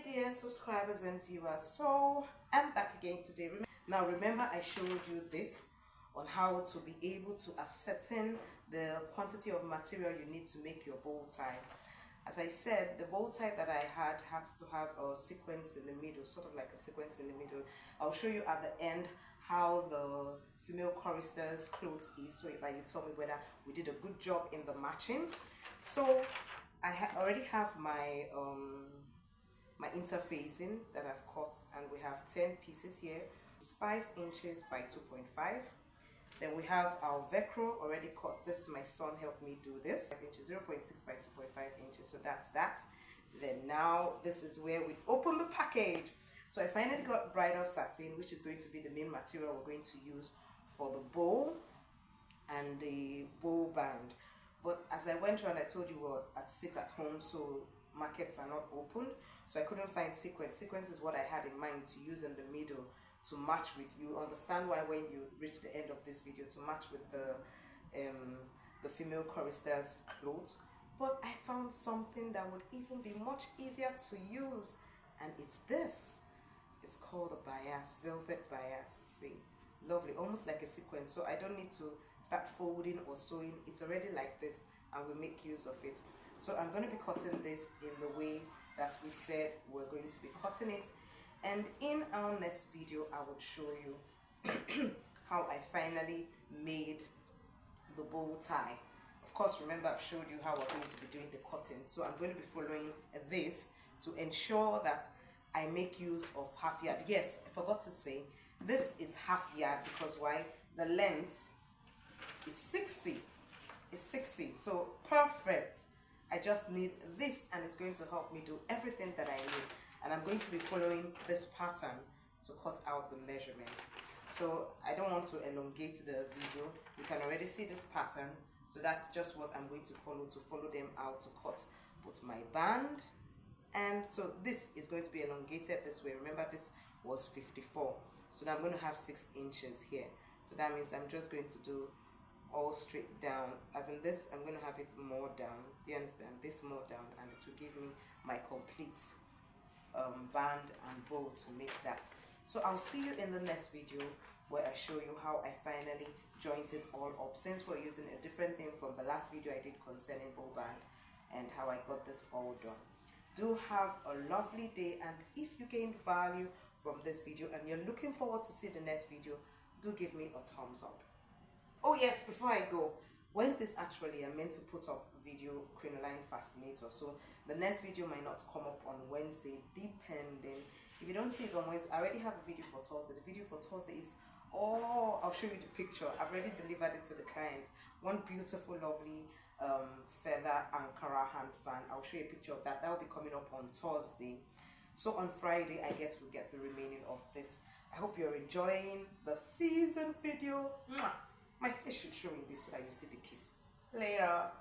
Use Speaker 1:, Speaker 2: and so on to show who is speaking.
Speaker 1: dear subscribers and viewers, so I'm back again today. Now remember I showed you this on how to be able to ascertain the quantity of material you need to make your bow tie. As I said, the bow tie that I had has to have a sequence in the middle, sort of like a sequence in the middle. I'll show you at the end how the female chorister's clothes is, so that you tell me whether we did a good job in the matching. So I already have my my interfacing that I've cut, and we have 10 pieces here. It's 5 inches by 2.5. Then we have our Velcro already cut. This, my son helped me do this. 5 inches, 0.6 by 2.5 inches. So that's that. Then now this is where we open the package. So I finally got bridal satin, which is going to be the main material we're going to use for the bow and the bow band. But as I went around, I told you we're sit at home, so markets are not open, so I couldn't find sequence. Sequence is what I had in mind to use in the middle to match with. You understand why when you reach the end of this video, to match with the female chorister's clothes. But I found something that would even be much easier to use, and it's this. It's called a bias, velvet bias. See, lovely, almost like a sequence, so I don't need to start folding or sewing. It's already like this, and we make use of it. So I'm going to be cutting this in the way that we said we're going to be cutting it, and in our next video I will show you how I finally made the bow tie. Of course, remember I've showed you how we're going to be doing the cutting, so I'm going to be following this to ensure that I make use of half yard. Yes, I forgot to say this is half yard, because why? The length is 60. It's 60, so perfect. I just need this, and it's going to help me do everything that I need. And I'm going to be following this pattern to cut out the measurement. So I don't want to elongate the video. You can already see this pattern, so that's just what I'm going to follow them out to cut both my band. And so this is going to be elongated this way. Remember, this was 54, so now I'm going to have 6 inches here. So that means I'm just going to do all straight down. As in this, I'm going to have it more down. Do you understand? This more down, and it will give me my complete band and bow to make that. So I'll see you in the next video where I show you how I finally joined it all up, since we're using a different thing from the last video I did concerning bow band, and how I got this all done. Do have a lovely day, and if you gained value from this video and you're looking forward to see the next video, do give me a thumbs up. Oh yes, before I go, Wednesdays actually I'm meant to put up video crinoline fascinator, so the next video might not come up on Wednesday, depending. If you don't see it on Wednesday, I already have a video for Thursday. The video for Thursday is, oh, I'll show you the picture. I've already delivered it to the client. One beautiful, lovely feather Ankara hand fan. I'll show you a picture of that. That will be coming up on Thursday. So on Friday, I guess we'll get the remaining of this. I hope you're enjoying the season video. Mwah! My face should show in this so that you see the kiss. Later.